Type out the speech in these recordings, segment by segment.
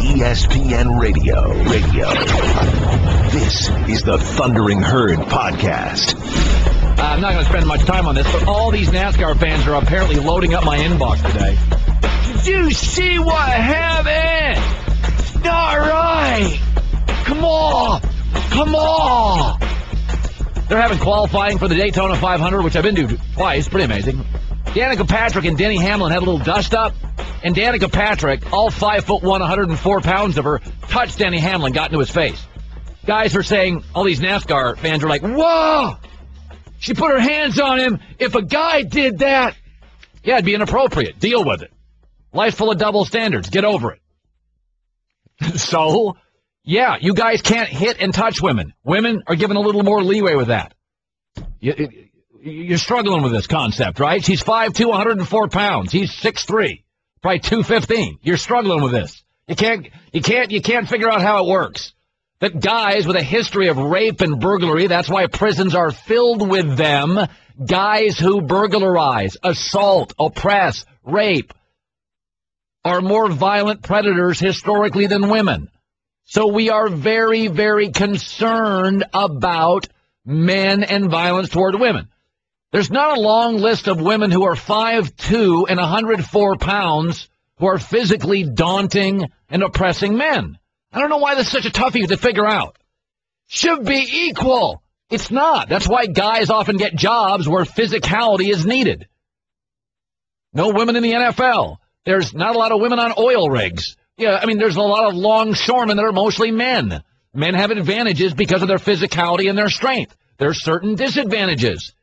ESPN Radio. This is the Thundering Herd Podcast. I'm not going to spend much time on this, but all these NASCAR fans are apparently loading up my inbox today. Did you see what happened? It's not right. Come on. They're having qualifying for the Daytona 500, which I've been to twice. Pretty amazing. Danica Patrick and Denny Hamlin had a little dust-up, and Danica Patrick, all 5'1", 104 pounds of her, touched Denny Hamlin, got into his face. Guys are saying, all these NASCAR fans are like, whoa! She put her hands on him. If a guy did that, yeah, it'd be inappropriate. Deal with it. Life's full of double standards. Get over it. So, yeah, you guys can't hit and touch women. Women are given a little more leeway with that. You're struggling with this concept, right? She's 5'2", 104 pounds. He's 6'3", probably 215. You're struggling with this. You can't figure out how it works. That guys with a history of rape and burglary, that's why prisons are filled with them. Guys who burglarize, assault, oppress, rape, are more violent predators historically than women. So we are very, very concerned about men and violence toward women. There's not a long list of women who are 5'2" and 104 pounds who are physically daunting and oppressing men. I don't know why this is such a toughie to figure out. Should be equal. It's not. That's why guys often get jobs where physicality is needed. No women in the NFL. There's not a lot of women on oil rigs. Yeah, I mean, there's a lot of longshoremen that are mostly men. Men have advantages because of their physicality and their strength. There's certain disadvantages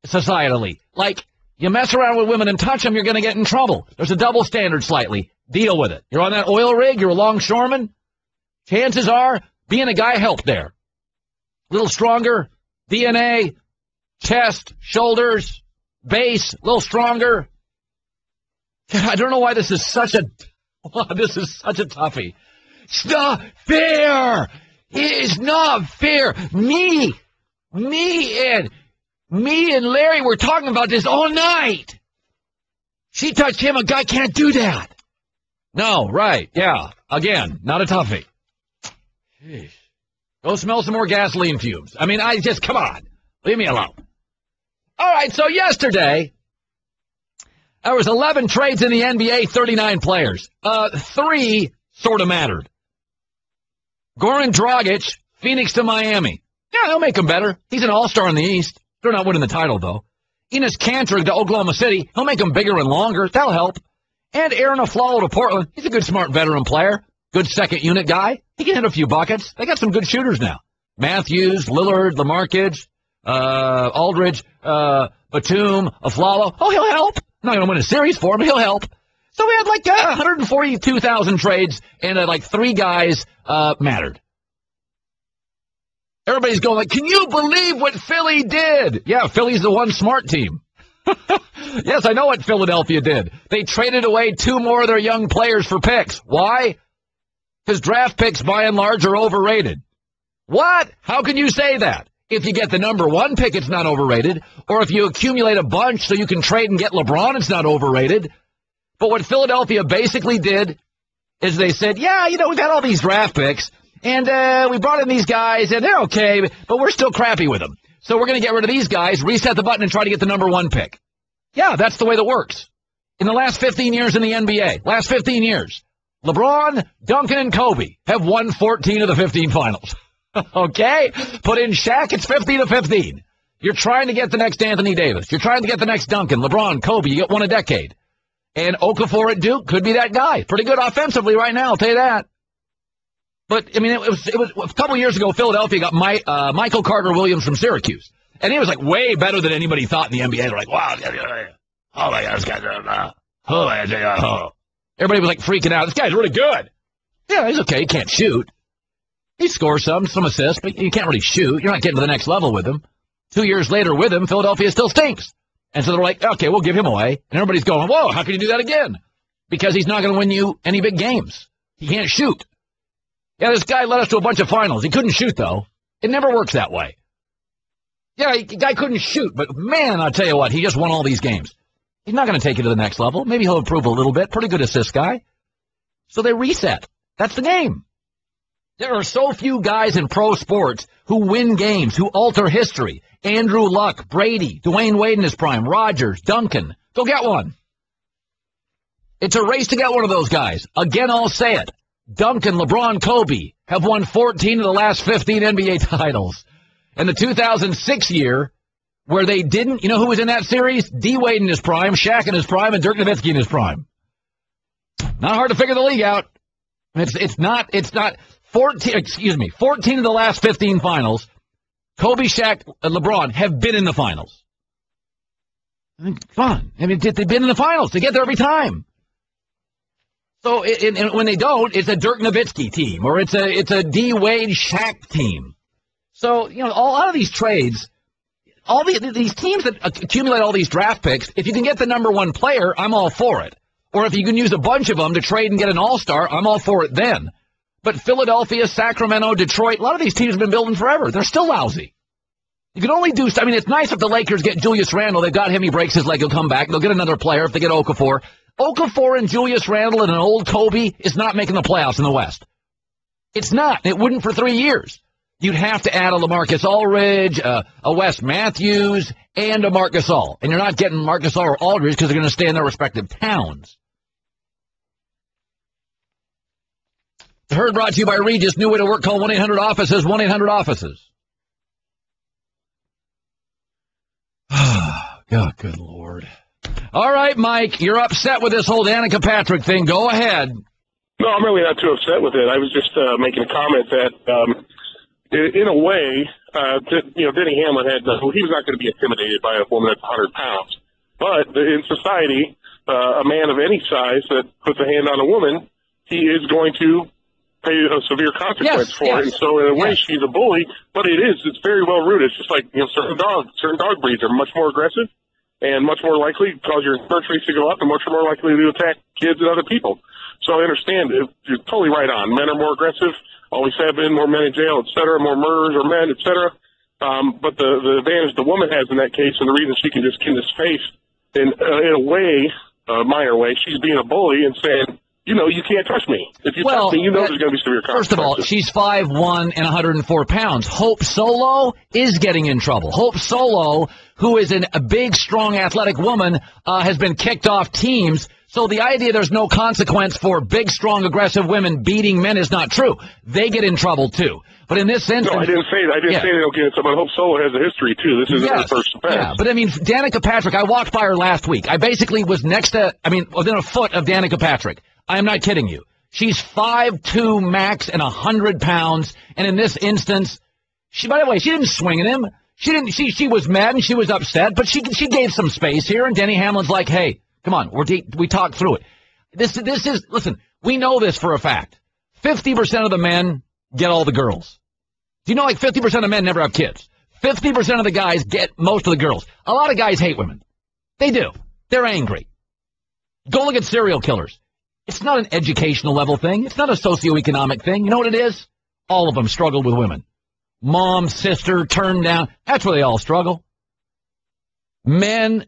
societally. Like, you mess around with women and touch them, you're going to get in trouble. There's a double standard slightly. Deal with it. You're on that oil rig, you're a longshoreman. Chances are, being a guy helped there. A little stronger, DNA, chest, shoulders, base, a little stronger. I don't know why this is such a toughie. It's not fair. It is not fair. Me and Larry were talking about this all night. She touched him. A guy can't do that. No, right. Yeah. Again, not a toughie. Jeez. Go smell some more gasoline fumes. I mean, come on. Leave me alone. All right, so yesterday, there was 11 trades in the NBA, 39 players. 3 sort of mattered. Goran Dragic, Phoenix to Miami. Yeah, they'll make him better. He's an all-star in the East. They're not winning the title, though. Enes Kanter to Oklahoma City. He'll make him bigger and longer. That'll help. And Aaron Aflalo to Portland. He's a good, smart veteran player. Good second-unit guy. He can hit a few buckets. They got some good shooters now. Matthews, Lillard, LaMarcus, Aldridge, Batum, Aflalo. Oh, he'll help. Not going to win a series for him, but he'll help. So we had like 142,000 trades, and 3 guys mattered. Everybody's going like, can you believe what Philly did? Yeah, Philly's the one smart team. Yes, I know what Philadelphia did. They traded away 2 more of their young players for picks. Why? Because draft picks, by and large, are overrated. What? How can you say that? If you get the number 1 pick, it's not overrated. Or if you accumulate a bunch so you can trade and get LeBron, it's not overrated. But what Philadelphia basically did is they said, yeah, we've got all these draft picks, and we brought in these guys, and they're okay, but we're still crappy with them. So we're going to get rid of these guys, reset the button, and try to get the number 1 pick. Yeah, that's the way that works. In the last 15 years in the NBA, last 15 years, LeBron, Duncan, and Kobe have won 14 of the 15 finals. Okay? Put in Shaq, it's 50-15. You're trying to get the next Anthony Davis. You're trying to get the next Duncan, LeBron, Kobe. You get one a decade. And Okafor at Duke could be that guy. Pretty good offensively right now, I'll tell you that. But, I mean, it was a couple years ago, Philadelphia got Michael Carter-Williams from Syracuse. And he was, way better than anybody thought in the NBA. They're like, wow, oh, my God, this guy's everybody was, freaking out. This guy's really good. Yeah, he's okay. He can't shoot. He scores some assists, but you can't really shoot. You're not getting to the next level with him. 2 years later with him, Philadelphia still stinks. And so they're like, okay, we'll give him away. And everybody's going, whoa, how can you do that again? Because he's not going to win you any big games. He can't shoot. Yeah, this guy led us to a bunch of finals. He couldn't shoot, though. It never works that way. Yeah, the guy couldn't shoot, but man, I'll tell you what, he just won all these games. He's not going to take it to the next level. Maybe he'll improve a little bit. Pretty good assist guy. So they reset. That's the game. There are so few guys in pro sports who win games, who alter history. Andrew Luck, Brady, Dwayne Wade in his prime, Rodgers, Duncan. Go get one. It's a race to get one of those guys. Again, I'll say it. Duncan, LeBron, Kobe have won 14 of the last 15 NBA titles. And the 2006 year, where they didn't, you know who was in that series? D. Wade in his prime, Shaq in his prime, and Dirk Nowitzki in his prime. Not hard to figure the league out. It's not 14 of the last 15 finals. Kobe, Shaq, and LeBron have been in the finals. I mean, come on. I mean, they've been in the finals. They get there every time. So when they don't, it's a Dirk Nowitzki team, or it's a D. Wade Shaq team. So, you know, a lot of these trades, all these teams that accumulate all these draft picks, if you can get the number one player, I'm all for it. Or if you can use a bunch of them to trade and get an all-star, I'm all for it then. But Philadelphia, Sacramento, Detroit, a lot of these teams have been building forever. They're still lousy. You can only do, I mean, it's nice if the Lakers get Julius Randle. They've got him. He breaks his leg. He'll come back. They'll get another player if they get Okafor. Okafor and Julius Randle and an old Kobe is not making the playoffs in the West. It's not. It wouldn't for 3 years. You'd have to add a LaMarcus Aldridge, a Wes Matthews, and a Marc Gasol. And you're not getting Marc Gasol or Aldridge because they're going to stay in their respective towns. The Herd brought to you by Regis. New way to work. Call 1-800-OFFICES, 1-800-OFFICES. God, good Lord. All right, Mike, you're upset with this whole Danica Patrick thing. Go ahead. No, I'm really not too upset with it. I was just making a comment that, in a way, Denny Hamlin he was not going to be intimidated by a woman that's 100 pounds. But in society, a man of any size that puts a hand on a woman, he is going to pay a severe consequence for it. And so, in a way, she's a bully. But it's very well rooted. It's just like certain dog breeds are much more aggressive and much more likely, cause your insurance rates to go up, and much more likely to attack kids and other people. So I understand. You're totally right on. Men are more aggressive, always have been, more men in jail, et cetera, more murders or men, et cetera. But the advantage the woman has in that case, and the reason she can just get in his face, in a way, a minor way, she's being a bully and saying, you can't touch me. If you touch me, there's going to be severe consequences. First of all, she's 5'1" and 104 pounds. Hope Solo is getting in trouble. Hope Solo, who is a big, strong, athletic woman, has been kicked off teams. So the idea there's no consequence for big, strong, aggressive women beating men is not true. They get in trouble, too. But in this instance... No, I didn't say that. I didn't say they don't get in trouble. Hope Solo has a history, too. This isn't her first offense. Yeah, but I mean, Danica Patrick, I walked by her last week. I basically was within a foot of Danica Patrick. I am not kidding you. She's 5'2" max and 100 pounds. And in this instance, by the way, she didn't swing at him. She was mad and she was upset, but she gave some space here. And Denny Hamlin's like, hey, come on, we talked through it. Listen, we know this for a fact. 50% of the men get all the girls. Do you know 50% of men never have kids? 50% of the guys get most of the girls. A lot of guys hate women. They do. They're angry. Go look at serial killers. It's not an educational level thing. It's not a socioeconomic thing. You know what it is? All of them struggle with women. Mom, sister, turned down. That's where they all struggle. Men,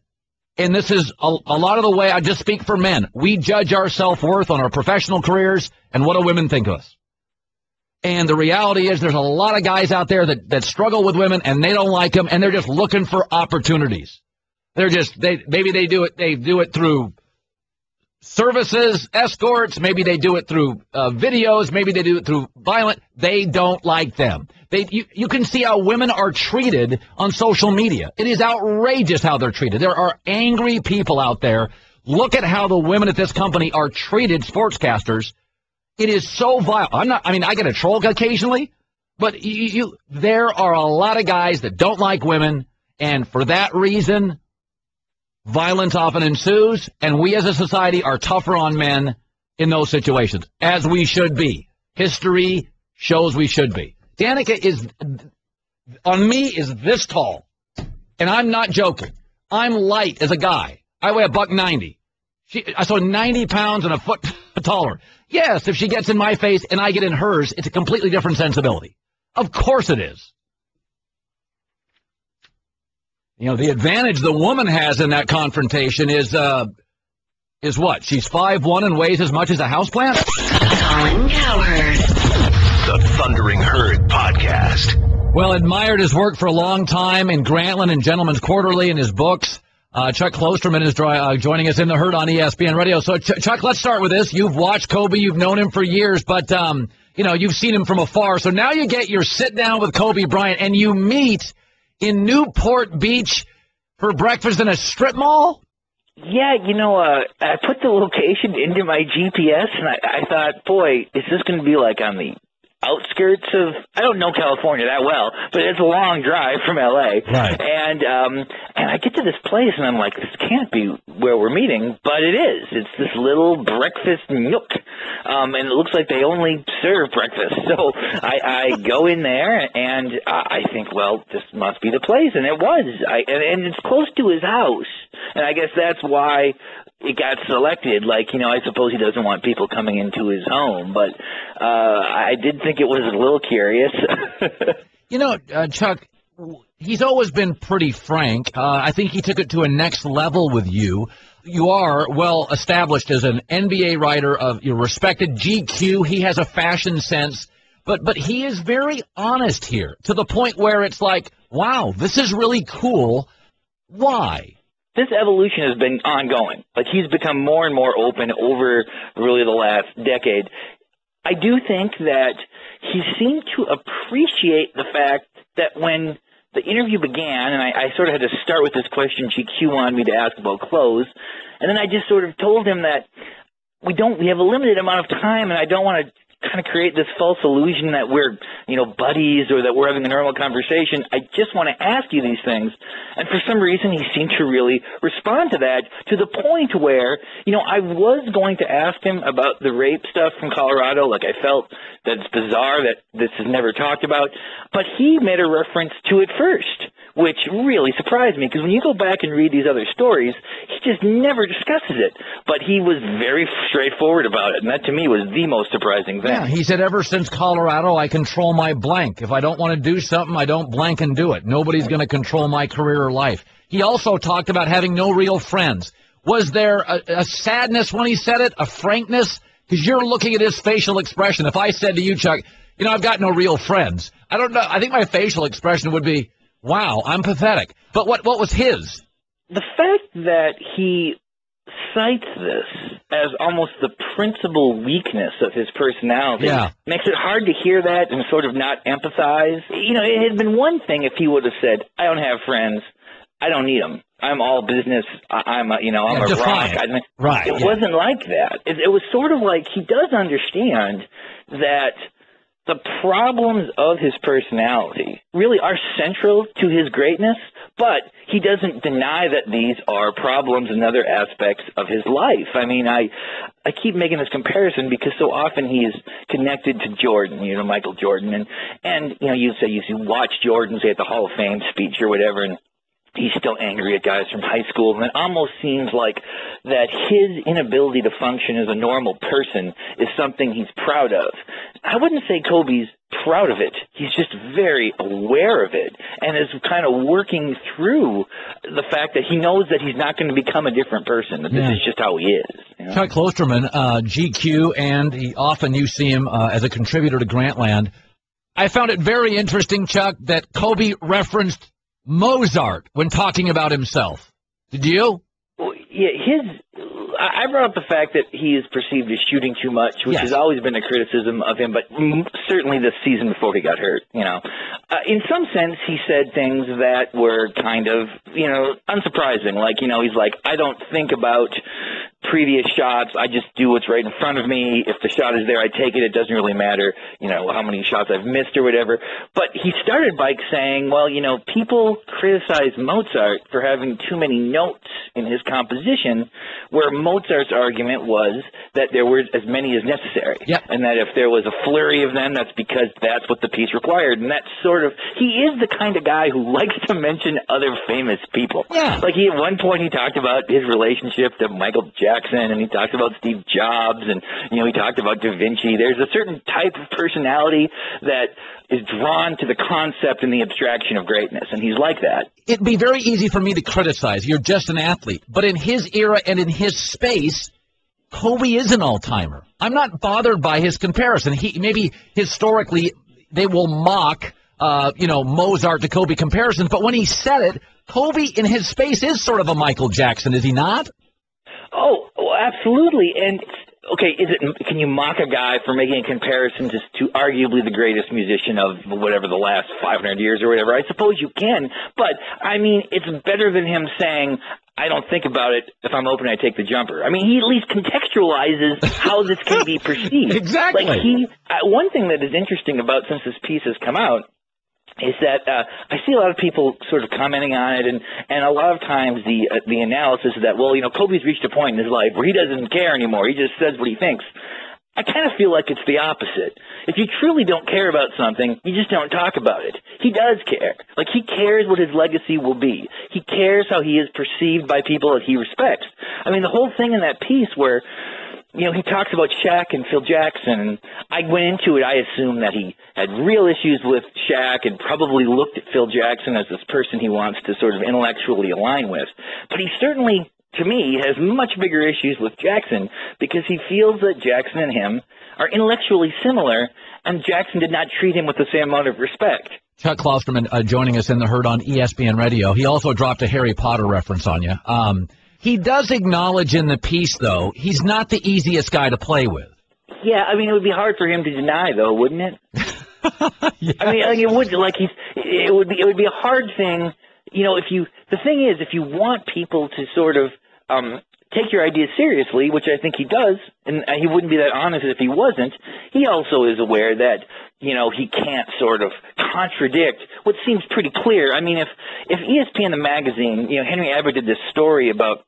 and this is a lot of the way, I just speak for men. We judge our self-worth on our professional careers and what do women think of us. And the reality is there's a lot of guys out there that struggle with women and they don't like them and they're just looking for opportunities. Maybe they do it through services, escorts, maybe they do it through videos, maybe they do it through violent. They don't like them. You can see how women are treated on social media. It is outrageous how they're treated. There are angry people out there. Look at how the women at this company are treated, sportscasters. It is so vile. I get a troll occasionally, but there are a lot of guys that don't like women, and for that reason, violence often ensues, and we as a society are tougher on men in those situations, as we should be. History shows we should be. Danica is this tall, and I'm not joking. I'm light as a guy. I weigh $190. So 90 pounds and a foot taller. Yes, if she gets in my face and I get in hers, it's a completely different sensibility. Of course it is. The advantage the woman has in that confrontation is what? She's 5'1" and weighs as much as a houseplant? Colin Cowherd. Well, admired his work for a long time in Grantland and Gentleman's Quarterly and his books. Chuck Klosterman is joining us in the Herd on ESPN Radio. So, Chuck, let's start with this. You've watched Kobe. You've known him for years, but, you've seen him from afar. So now you get your sit-down with Kobe Bryant, and you meet in Newport Beach for breakfast in a strip mall? Yeah, I put the location into my GPS, and I thought, boy, is this going to be like on the outskirts of, I don't know California that well, but it's a long drive from LA. Right. And I get to this place and I'm like, this can't be where we're meeting, but it is. It's this little breakfast nook. And it looks like they only serve breakfast. So I go in there and I think, well, this must be the place. And it was. And it's close to his house. And I guess that's why it got selected. Like, I suppose he doesn't want people coming into his home, but I did think it was a little curious. Chuck, he's always been pretty frank. I think he took it to a next level with you. You are well established as an NBA writer of your respected GQ. He has a fashion sense, but he is very honest here to the point where it's like, wow, this is really cool. Why? This evolution has been ongoing. Like, he's become more and more open over really the last decade. I do think that he seemed to appreciate the fact that when the interview began, and I sort of had to start with this question GQ wanted me to ask about clothes, and then I just sort of told him that we have a limited amount of time, and I don't want to kind of create this false illusion that we're, buddies or that we're having a normal conversation. I just want to ask you these things. And for some reason, he seemed to really respond to that, to the point where, I was going to ask him about the rape stuff from Colorado. Like, I felt that it's bizarre that this is never talked about. But he made a reference to it first, which really surprised me, because when you go back and read these other stories, he just never discusses it. But he was very straightforward about it, and that to me was the most surprising thing. Yeah, he said, ever since Colorado, I control my blank. If I don't want to do something, I don't blank and do it. Nobody's going to control my career or life. He also talked about having no real friends. Was there a sadness when he said it, a frankness? Because you're looking at his facial expression. If I said to you, Chuck, I've got no real friends, I don't know. I think my facial expression would be, wow, I'm pathetic. But what was his? The fact that he cites this as almost the principal weakness of his personality makes it hard to hear that and sort of not empathize. It had been one thing if he would have said, I don't have friends, I don't need them, I'm all business, I'm a rock. Right. It wasn't like that. It was sort of like he does understand that the problems of his personality really are central to his greatness, but he doesn't deny that these are problems in other aspects of his life. I mean, I keep making this comparison because so often he is connected to Jordan, Michael Jordan, and you watch Jordan say at the Hall of Fame speech or whatever, and he's still angry at guys from high school, and it almost seems like that his inability to function as a normal person is something he's proud of. I wouldn't say Kobe's proud of it. He's just very aware of it and is kind of working through the fact that he knows that he's not going to become a different person, that this is just how he is. Chuck Klosterman, GQ, and often you see him as a contributor to Grantland. I found it very interesting, Chuck, that Kobe referenced Mozart when talking about himself. Did you? Well, yeah, I brought up the fact that he is perceived as shooting too much, which has always been a criticism of him, but certainly this season before he got hurt, In some sense, he said things that were kind of, unsurprising. Like, he's like, I don't think about previous shots. I just do what's right in front of me. If the shot is there, I take it. It doesn't really matter, how many shots I've missed or whatever. But he started by saying, well, people criticize Mozart for having too many notes in his composition, where Mozart's argument was that there were as many as necessary. Yep. And that if there was a flurry of them, that's because that's what the piece required. And that's he is the kind of guy who likes to mention other famous people. Yeah. Like at one point he talked about his relationship to Michael Jackson, and he talked about Steve Jobs, and he talked about Da Vinci. There's a certain type of personality that is drawn to the concept and the abstraction of greatness, and he's like that. It'd be very easy for me to criticize. You're just an athlete. But in his era and in his space, Kobe is an all-timer. I'm not bothered by his comparison. Maybe historically they will mock Mozart to Kobe comparisons. But when he said it, Kobe in his space is sort of a Michael Jackson, is he not? Oh, well, absolutely. And okay, can you mock a guy for making a comparison to arguably the greatest musician of whatever the last 500 years or whatever? I suppose you can, but I mean, it's better than him saying, I don't think about it. If I'm open, I take the jumper. I mean, he at least contextualizes how this can be perceived. Exactly. Like one thing that is interesting about since this piece has come out is that I see a lot of people sort of commenting on it, and a lot of times the analysis is that, well, Kobe's reached a point in his life where he doesn't care anymore. He just says what he thinks. I kind of feel like it's the opposite. If you truly don't care about something, you just don't talk about it. He does care. Like, he cares what his legacy will be. He cares how he is perceived by people that he respects. I mean, the whole thing in that piece where he talks about Shaq and Phil Jackson. I went into it, I assumed that he had real issues with Shaq and probably looked at Phil Jackson as this person he wants to sort of intellectually align with. But he certainly, to me, has much bigger issues with Jackson because he feels that Jackson and him are intellectually similar, and Jackson did not treat him with the same amount of respect. Chuck Klosterman joining us in the herd on ESPN Radio. He also dropped a Harry Potter reference on you. He does acknowledge in the piece, though, he's not the easiest guy to play with. Yeah, I mean, it would be hard for him to deny, though, wouldn't it? Yes. I mean, it would. It would be a hard thing. The thing is, if you want people to sort of take your ideas seriously, which I think he does, and he wouldn't be that honest if he wasn't. He also is aware that he can't sort of contradict what seems pretty clear. I mean, if ESPN the magazine, Henry Abbott did this story about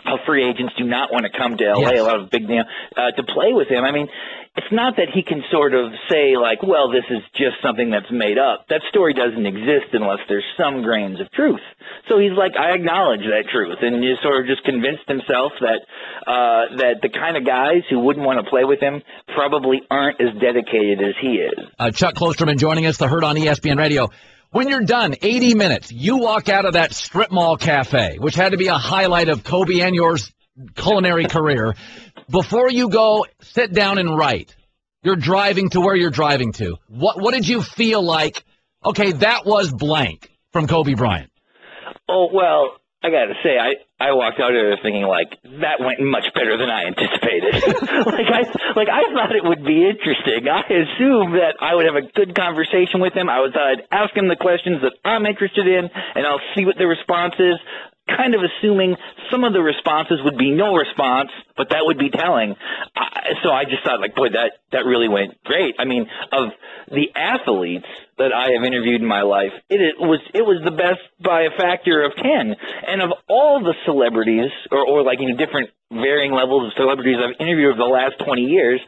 how free agents do not want to come to L.A., yes, a lot of big name, to play with him. I mean, it's not that he can sort of say, like, well, this is just something that's made up. That story doesn't exist unless there's some grains of truth. So he's like, I acknowledge that truth, and he sort of just convinced himself that that the kind of guys who wouldn't want to play with him probably aren't as dedicated as he is. Chuck Klosterman joining us, the herd on ESPN Radio. When you're done, 80 minutes, you walk out of that strip mall cafe, which had to be a highlight of Kobe and yours culinary career. Before you go sit down and write, you're driving to where you're driving to. What did you feel like, okay, that was blank from Kobe Bryant? Oh, well, I got to say, I walked out of there thinking, like, that went much better than I anticipated. I thought it would be interesting. I assumed that I would have a good conversation with him. I'd ask him the questions that I'm interested in, and I'll see what the response is, kind of assuming some of the responses would be no response, but that would be telling. So I just thought, like, boy, that really went great. I mean, of the athletes that I have interviewed in my life, it was the best by a factor of 10. And of all the celebrities, or different varying levels of celebrities I've interviewed over the last 20 years,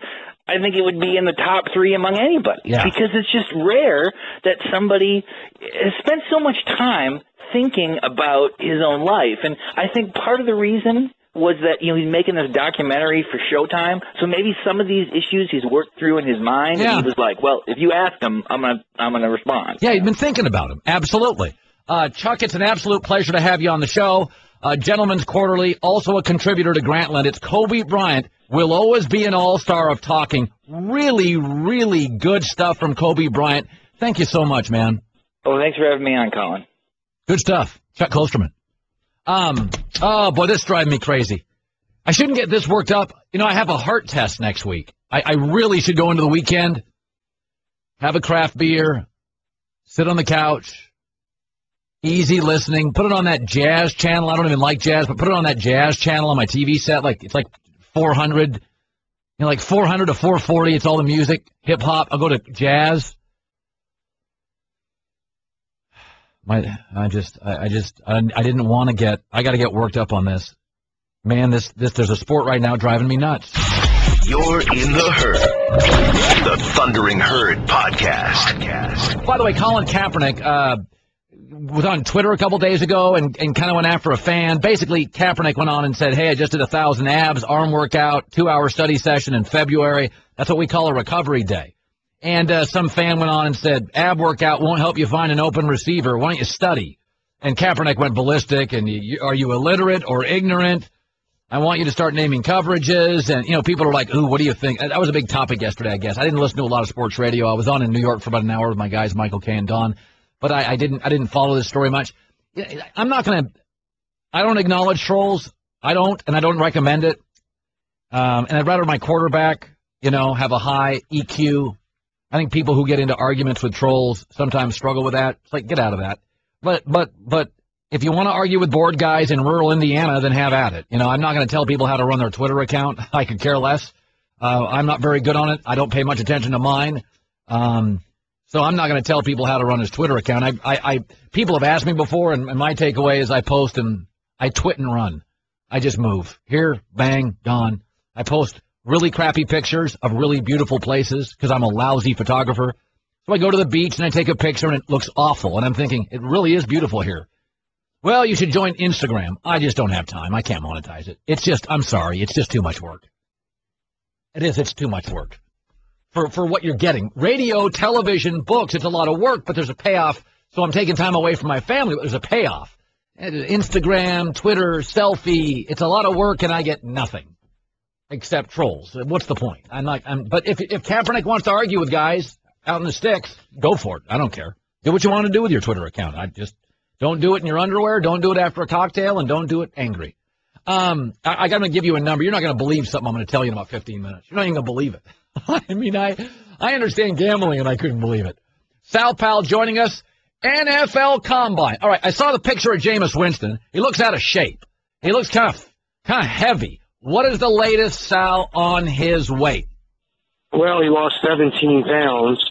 I think it would be in the top 3 among anybody. Yeah. Because it's just rare that somebody has spent so much time thinking about his own life. And I think part of the reason was that, he's making this documentary for Showtime, so maybe some of these issues he's worked through in his mind, and he was like, well, if you ask him, I'm gonna respond. Yeah, he's been thinking about him. Absolutely. Chuck, it's an absolute pleasure to have you on the show. Gentleman's Quarterly, also a contributor to Grantland. It's Kobe Bryant. Will always be an all-star of talking. Really, really good stuff from Kobe Bryant. Thank you so much, man. Oh, thanks for having me on, Colin. Good stuff. Chuck Klosterman. Oh, boy, this is driving me crazy. I shouldn't get this worked up. I have a heart test next week. I really should go into the weekend, have a craft beer, sit on the couch, easy listening, put it on that jazz channel. I don't even like jazz, but put it on that jazz channel on my TV set. It's like 400, like 400 to 440. It's all the music, hip hop. I'll go to jazz. I didn't want to get. I got to get worked up on this, man. There's a sport right now driving me nuts. You're in the herd, the Thundering Herd podcast. By the way, Colin Kaepernick was on Twitter a couple days ago and kind of went after a fan. Basically, Kaepernick went on and said, "Hey, I just did 1,000 abs, arm workout, 2-hour study session in February. That's what we call a recovery day." And some fan went on and said, ab workout won't help you find an open receiver. Why don't you study? And Kaepernick went ballistic. And are you illiterate or ignorant? I want you to start naming coverages. And, people are like, ooh, what do you think? That was a big topic yesterday, I guess. I didn't listen to a lot of sports radio. I was on in New York for about an hour with my guys, Michael Kay and Don. But I didn't follow this story much. I don't acknowledge trolls. I don't recommend it. And I'd rather my quarterback, have a high EQ. I think people who get into arguments with trolls sometimes struggle with that. It's like, get out of that. But if you want to argue with bored guys in rural Indiana, then have at it. I'm not going to tell people how to run their Twitter account. I could care less. I'm not very good on it. I don't pay much attention to mine. So I'm not going to tell people how to run his Twitter account. People have asked me before, and my takeaway is I post and I twit and run. I just move. Here, bang, gone. I post really crappy pictures of really beautiful places because I'm a lousy photographer. So I go to the beach and I take a picture and it looks awful. And I'm thinking, it really is beautiful here. Well, you should join Instagram. I just don't have time. I can't monetize it. I'm sorry. It's just too much work. It is. It's too much work for what you're getting. Radio, television, books, it's a lot of work, but there's a payoff. So I'm taking time away from my family, but there's a payoff. Instagram, Twitter, selfie, it's a lot of work and I get nothing except trolls. What's the point? But if Kaepernick wants to argue with guys out in the sticks, go for it. I don't care. Do what you want to do with your Twitter account. I just don't do it in your underwear. Don't do it after a cocktail, and don't do it angry. I got to give you a number. You're not going to believe something I'm going to tell you in about 15 minutes. You're not even going to believe it. I understand gambling, and I couldn't believe it. Sal Powell joining us. NFL Combine. All right, I saw the picture of Jameis Winston. He looks out of shape. He looks kind of heavy. What is the latest, Sal, on his weight? Well, he lost 17 pounds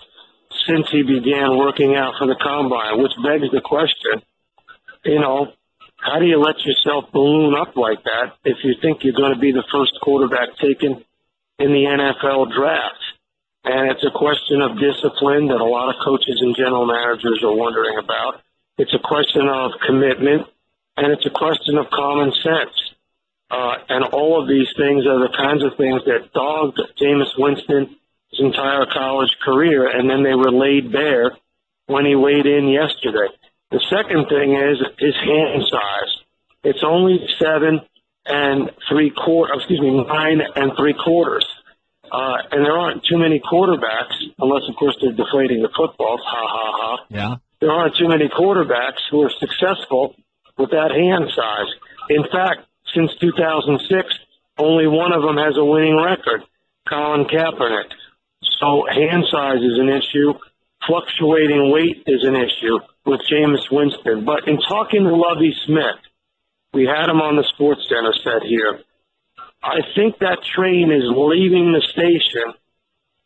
since he began working out for the Combine, which begs the question, how do you let yourself balloon up like that if you think you're going to be the first quarterback taken in the NFL draft? And it's a question of discipline that a lot of coaches and general managers are wondering about. It's a question of commitment, and it's a question of common sense. And all of these things are the kinds of things that dogged Jameis Winston his entire college career, and then they were laid bare when he weighed in yesterday. The second thing is his hand size. It's only 9 3/4. And there aren't too many quarterbacks, unless, of course, they're deflating the footballs. Ha, ha, ha. Yeah. There aren't too many quarterbacks who are successful with that hand size. In fact, since 2006, only one of them has a winning record, Colin Kaepernick. So hand size is an issue. Fluctuating weight is an issue with Jameis Winston. But in talking to Lovie Smith, we had him on the Sports Center set here, I think that train is leaving the station,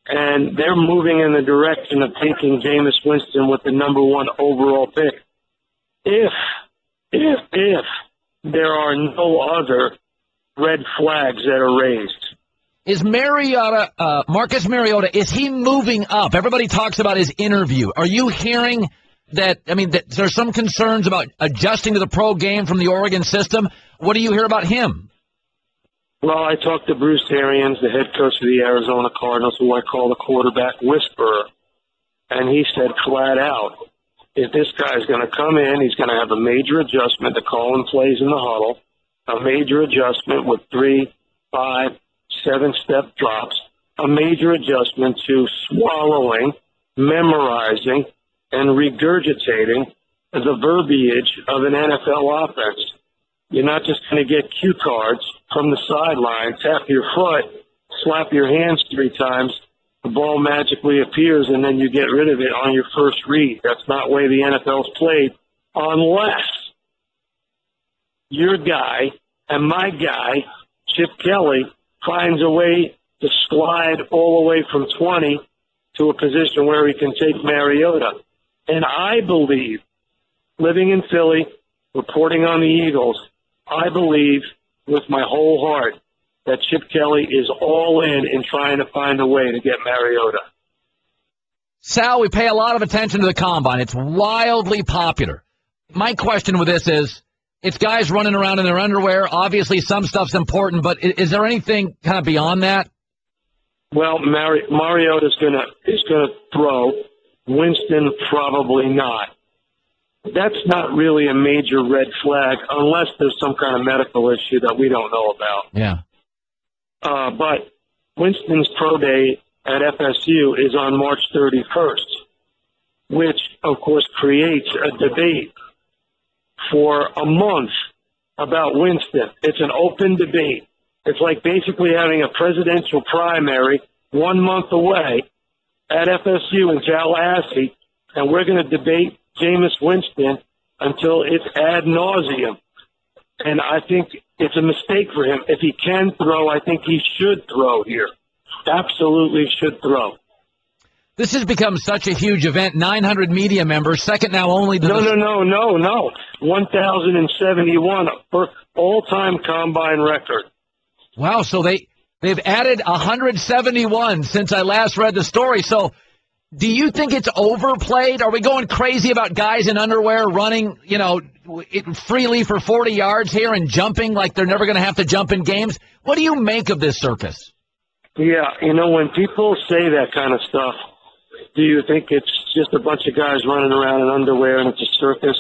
and they're moving in the direction of taking Jameis Winston with the number 1 overall pick. If there are no other red flags that are raised. Is Marcus Mariota, is he moving up? Everybody talks about his interview. Are you hearing that there's some concerns about adjusting to the pro game from the Oregon system? What do you hear about him? Well, I talked to Bruce Arians, the head coach of the Arizona Cardinals, who I call the quarterback whisperer, and he said flat out, if this guy's going to come in, he's going to have a major adjustment to calling plays in the huddle, a major adjustment with 3, 5, 7-step drops, a major adjustment to swallowing, memorizing, and regurgitating the verbiage of an NFL offense. You're not just going to get cue cards from the sideline, tap your foot, slap your hands 3 times, the ball magically appears, and then you get rid of it on your first read. That's not the way the NFL's played, unless your guy and my guy, Chip Kelly, finds a way to slide all the way from 20 to a position where he can take Mariota. And I believe, living in Philly, reporting on the Eagles, I believe with my whole heart that Chip Kelly is all in trying to find a way to get Mariota. Sal, we pay a lot of attention to the Combine. It's wildly popular. My question with this is, it's guys running around in their underwear. Obviously, some stuff's important, but is there anything kind of beyond that? Well, Mariota's is gonna throw. Winston probably not. that's not really a major red flag unless there's some kind of medical issue that we don't know about. Yeah. But Winston's pro day at FSU is on March 31st, which, of course, creates a debate for a month about Winston. It's an open debate. It's like basically having a presidential primary 1 month away at FSU in Tallahassee, and we're going to debate Jameis Winston until it's ad nauseum. And I think it's a mistake for him. If he can throw, I think he should throw here. Absolutely should throw. This has become such a huge event. 900 media members, second now only to No. 1,071 for all-time combine record. Wow, so they've added 171 since I last read the story. So do you think it's overplayed? Are we going crazy about guys in underwear running, freely for 40 yards here and jumping like they're never going to have to jump in games? What do you make of this circus? Yeah, when people say that kind of stuff, do you think it's just a bunch of guys running around in underwear and it's a circus?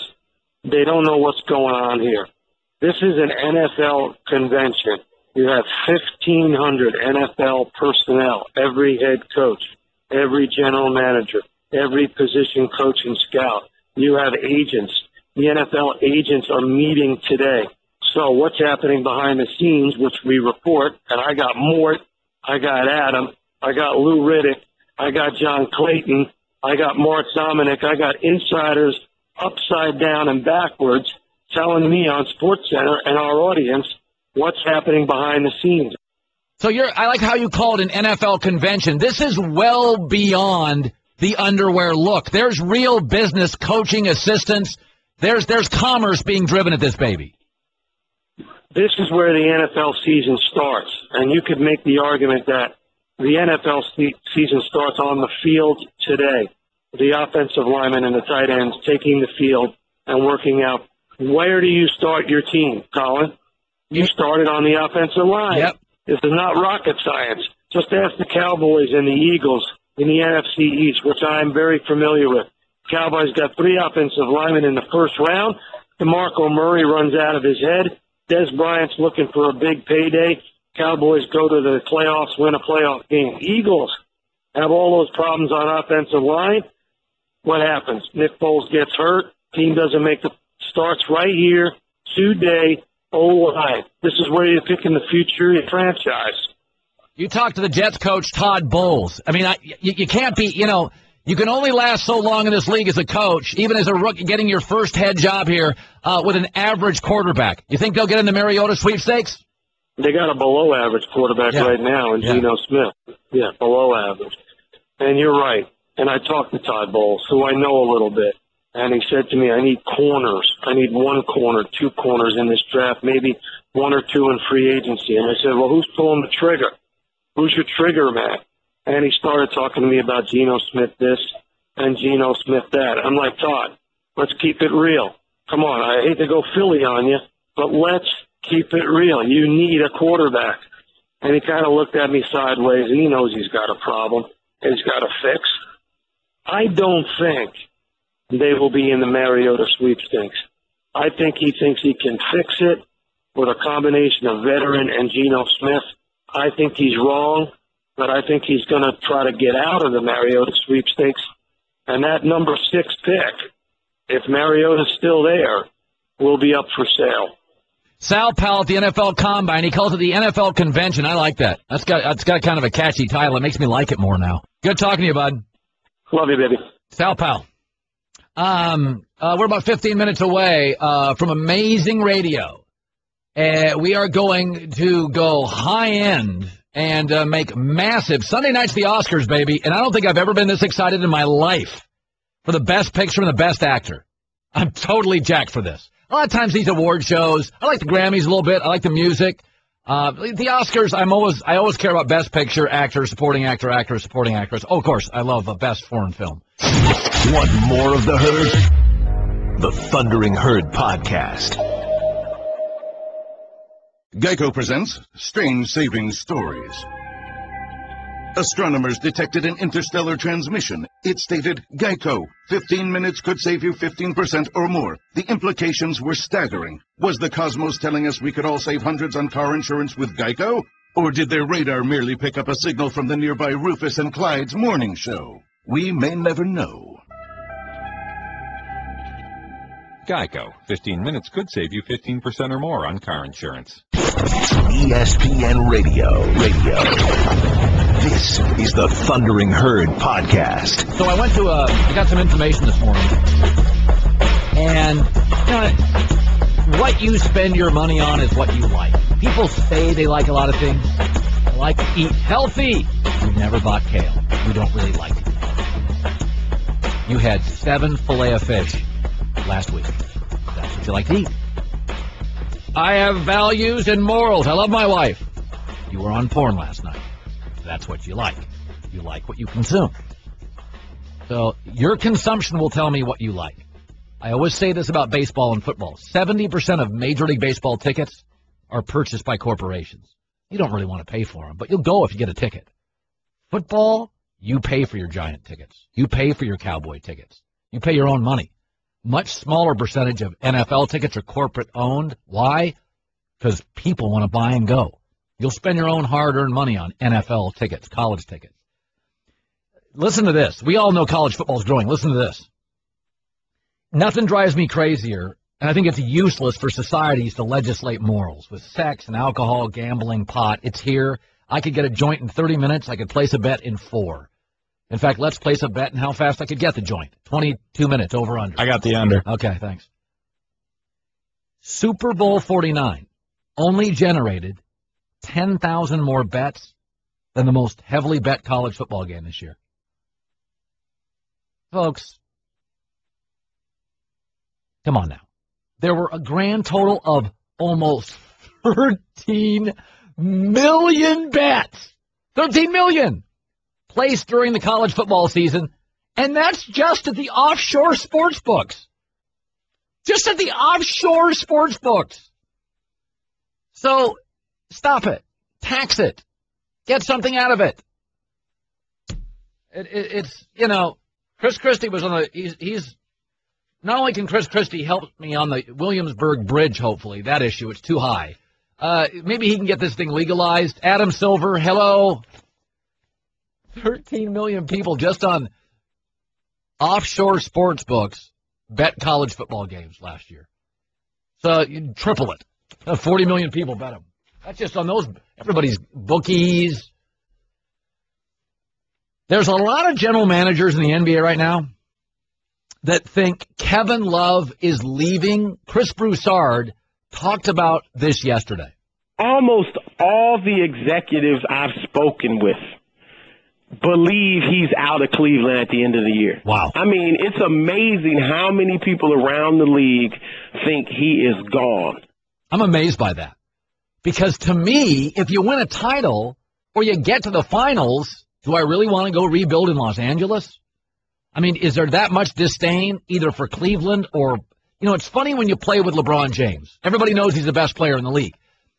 They don't know what's going on here. This is an NFL convention. You have 1,500 NFL personnel, every head coach, every general manager, every position coach and scout. You have agents. The NFL agents are meeting today. So what's happening behind the scenes, which we report, and I got Mort, I got Adam, I got Lou Riddick, I got John Clayton, I got Mark Dominic, I got insiders upside down and backwards telling me on SportsCenter and our audience what's happening behind the scenes. So I like how you called an NFL convention. This is well beyond the underwear look. There's real business, coaching, assistants. There's commerce being driven at this baby. This is where the NFL season starts, and you could make the argument that the NFL season starts on the field today. The offensive linemen and the tight ends taking the field and working out. Where do you start your team, Colin? You started on the offensive line. Yep. This is not rocket science. Just ask the Cowboys and the Eagles in the NFC East, which I'm very familiar with. Cowboys got 3 offensive linemen in the first round. DeMarco Murray runs out of his head. Des Bryant's looking for a big payday. Cowboys go to the playoffs, win a playoff game. Eagles have all those problems on offensive line. What happens? Nick Foles gets hurt. Team doesn't make the starts right here today. O-line. This is where you're picking the future of your franchise. You talked to the Jets coach, Todd Bowles. I mean, you can't be, you can only last so long in this league as a coach, even as a rookie getting your first head job here with an average quarterback. You think they'll get in the Mariota sweepstakes? They got a below-average quarterback right now in Geno Smith. Yeah, below average. And you're right. And I talked to Todd Bowles, who I know a little bit. And he said to me, I need corners. I need 1 corner, 2 corners in this draft, maybe 1 or 2 in free agency. And I said, well, who's pulling the trigger? Who's your trigger man? And he started talking to me about Geno Smith this and Geno Smith that. I'm like, Todd, let's keep it real. Come on, I hate to go Philly on you, but let's keep it real. You need a quarterback. And he kind of looked at me sideways, and he knows he's got a problem and he's got to fix. I don't think they will be in the Mariota sweepstakes. I think he thinks he can fix it with a combination of veteran and Geno Smith. I think he's wrong, but I think he's going to try to get out of the Mariota sweepstakes. And that number 6 pick, if Mariota's still there, will be up for sale. Sal Powell at the NFL Combine. He calls it the NFL Convention. I like that. That's got kind of a catchy title. It makes me like it more now. Good talking to you, bud. Love you, baby. Sal Powell. We're about 15 minutes away from amazing radio. We are going to go high-end and make massive. Sunday night's the Oscars, baby, and I don't think I've ever been this excited in my life for the best picture and the best actor. I'm totally jacked for this. A lot of times these award shows, I like the Grammys a little bit. I like the music. The Oscars, I always care about best picture, actor, supporting actor, actress, supporting actress. Oh, of course, I love best foreign film. Want more of the herd? The Thundering Herd Podcast. Geico presents Strange Savings Stories. Astronomers detected an interstellar transmission. It stated, Geico, 15 minutes could save you 15% or more. The implications were staggering. Was the cosmos telling us we could all save hundreds on car insurance with Geico? Or did their radar merely pick up a signal from the nearby Rufus and Clyde's morning show? We may never know. Geico. 15 minutes could save you 15% or more on car insurance. ESPN Radio. This is the Thundering Herd Podcast. So I went to I got some information this morning. And, what you spend your money on is what you like. People say they like a lot of things. They like to eat healthy. We've never bought kale. We don't really like it. You had 7 fillet of fish last week. That's what you like to eat. I have values and morals. I love my wife. You were on porn last night. That's what you like. You like what you consume. So your consumption will tell me what you like. I always say this about baseball and football. 70% of Major League Baseball tickets are purchased by corporations. You don't really want to pay for them, but you'll go if you get a ticket. Football, you pay for your Giant tickets. You pay for your Cowboy tickets. You pay your own money. Much smaller percentage of NFL tickets are corporate owned. Why? Because people want to buy and go. You'll spend your own hard-earned money on NFL tickets, college tickets. Listen to this. We all know college football is growing. Listen to this. Nothing drives me crazier, and I think it's useless for societies to legislate morals. With sex and alcohol, gambling, pot, it's here. I could get a joint in 30 minutes. I could place a bet in 4. In fact, let's place a bet on how fast I could get the joint. 22 minutes, over, under. I got the under. Okay, thanks. Super Bowl 49 only generated 10,000 more bets than the most heavily bet college football game this year. Folks, come on now. There were a grand total of almost 13 million bets. 13 million placed during the college football season, and that's just at the offshore sports books. Just at the offshore sports books. So, stop it. Tax it. Get something out of it. It's, Chris Christie was on he's not only can Chris Christie help me on the Williamsburg Bridge, hopefully, that issue, it's too high. Maybe he can get this thing legalized. Adam Silver, hello. 13 million people just on offshore sports books bet college football games last year. So you triple it. 40 million people bet them. That's just on those, everybody's bookies. There's a lot of general managers in the NBA right now that think Kevin Love is leaving. Chris Broussard talked about this yesterday. Almost all the executives I've spoken with believe he's out of Cleveland at the end of the year. Wow. I mean, it's amazing how many people around the league think he is gone. I'm amazed by that. Because to me, if you win a title or you get to the finals, do I really want to go rebuild in Los Angeles? I mean, is there that much disdain either for Cleveland or, it's funny when you play with LeBron James. Everybody knows he's the best player in the league.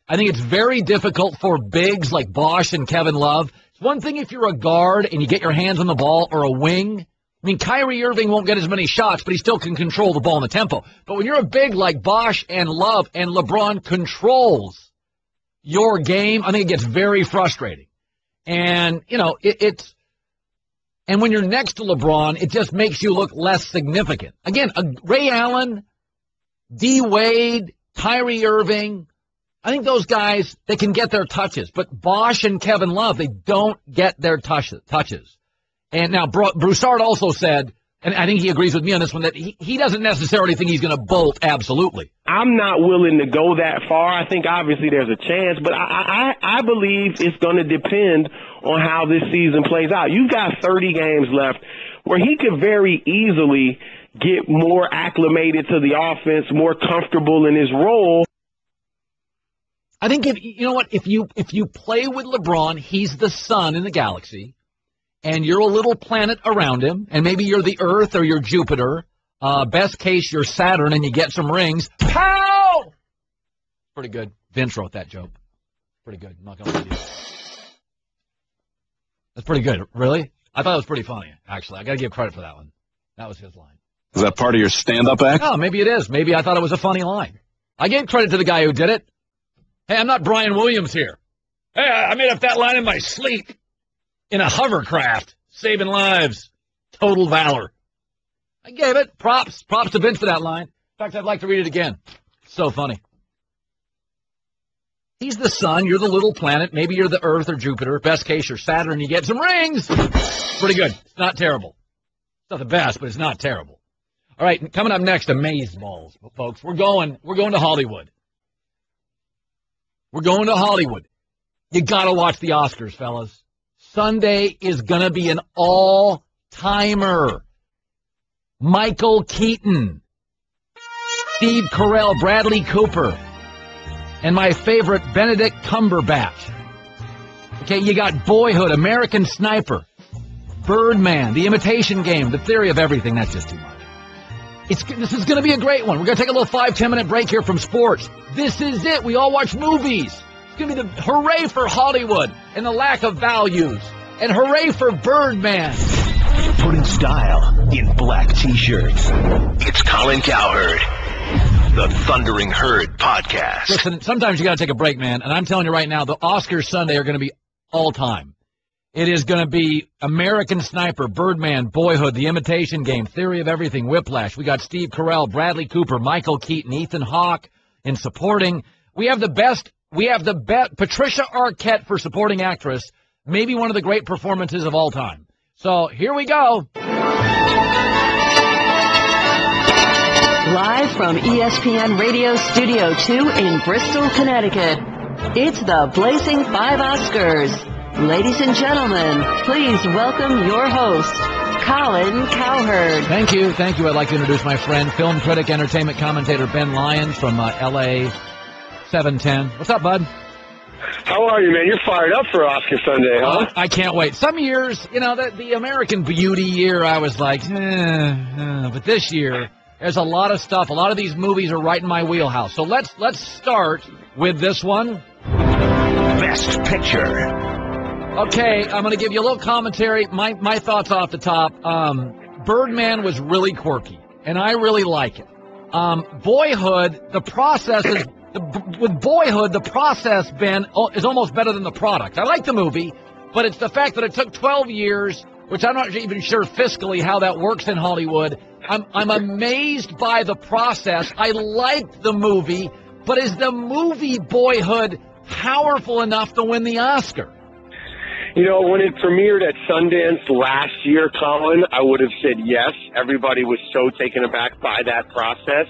I think it's very difficult for bigs like Bosh and Kevin Love. It's one thing if you're a guard and you get your hands on the ball or a wing. I mean, Kyrie Irving won't get as many shots, but he still can control the ball and the tempo. But when you're a big like Bosh and Love and LeBron controls your game, I think it gets very frustrating. And, it's and when you're next to LeBron, it just makes you look less significant. Again, Ray Allen, D. Wade, Kyrie Irving, I think those guys, they can get their touches. But Bosh and Kevin Love, they don't get their touches. And now Broussard also said, and I think he agrees with me on this one, that he doesn't necessarily think he's going to bolt absolutely. I'm not willing to go that far. I think obviously there's a chance, but I believe it's going to depend on how this season plays out. You've got 30 games left where he could very easily get more acclimated to the offense, more comfortable in his role. I think if you play with LeBron, he's the sun in the galaxy, and you're a little planet around him, and maybe you're the Earth or you're Jupiter. Best case, you're Saturn, and you get some rings. Pow! Pretty good. Vince wrote that joke. Pretty good. I'm not going to lie to you. That's pretty good. Really? I thought it was pretty funny, actually. I got to give credit for that one. That was his line. Is that part of your stand-up act? No, maybe it is. Maybe I thought it was a funny line. I gave credit to the guy who did it. Hey, I'm not Brian Williams here. Hey, I made up that line in my sleep. In a hovercraft. Saving lives. Total valor. I gave it. Props. Props to Vince for that line. In fact, I'd like to read it again. So funny. He's the sun, you're the little planet, maybe you're the Earth or Jupiter. Best case, you're Saturn, you get some rings. Pretty good. It's not terrible. It's not the best, but it's not terrible. All right, coming up next, amazeballs, folks. We're going to Hollywood. We're going to Hollywood. You got to watch the Oscars, fellas. Sunday is going to be an all-timer. Michael Keaton, Steve Carell, Bradley Cooper, and my favorite, Benedict Cumberbatch. Okay, you got Boyhood, American Sniper, Birdman, The Imitation Game, The Theory of Everything. That's just too much. This is going to be a great one. We're going to take a little 5-10 minute break here from sports. This is it. We all watch movies. It's going to be the hooray for Hollywood and the lack of values. And hooray for Birdman. Putting style in black T-shirts. It's Colin Cowherd. The Thundering Herd Podcast. Listen, sometimes you got to take a break, man. And I'm telling you right now, the Oscars Sunday are going to be all time. It is going to be American Sniper, Birdman, Boyhood, The Imitation Game, Theory of Everything, Whiplash. We got Steve Carell, Bradley Cooper, Michael Keaton, Ethan Hawke in supporting. We have the best. Patricia Arquette for supporting actress. Maybe one of the great performances of all time. So here we go. Live from ESPN Radio Studio 2 in Bristol, Connecticut, it's the Blazing 5 Oscars. Ladies and gentlemen, please welcome your host, Colin Cowherd. Thank you. I'd like to introduce my friend, film critic, entertainment commentator Ben Lyons from LA 710. What's up, bud? How are you, man? You're fired up for Oscar Sunday, huh? I can't wait. Some years, the American Beauty year, I was like, but this year, there's a lot of stuff. A lot of these movies are right in my wheelhouse. So let's start with this one. Best Picture. Okay, I'm going to give you a little commentary. My thoughts off the top. Birdman was really quirky, and I really like it. Boyhood, the process is... With Boyhood, the process, Ben, is almost better than the product. I like the movie, but it's the fact that it took 12 years, which I'm not even sure fiscally how that works in Hollywood. I'm amazed by the process. I liked the movie, but is the movie Boyhood powerful enough to win the Oscar? When it premiered at Sundance last year, Colin, I would have said yes. Everybody was so taken aback by that process.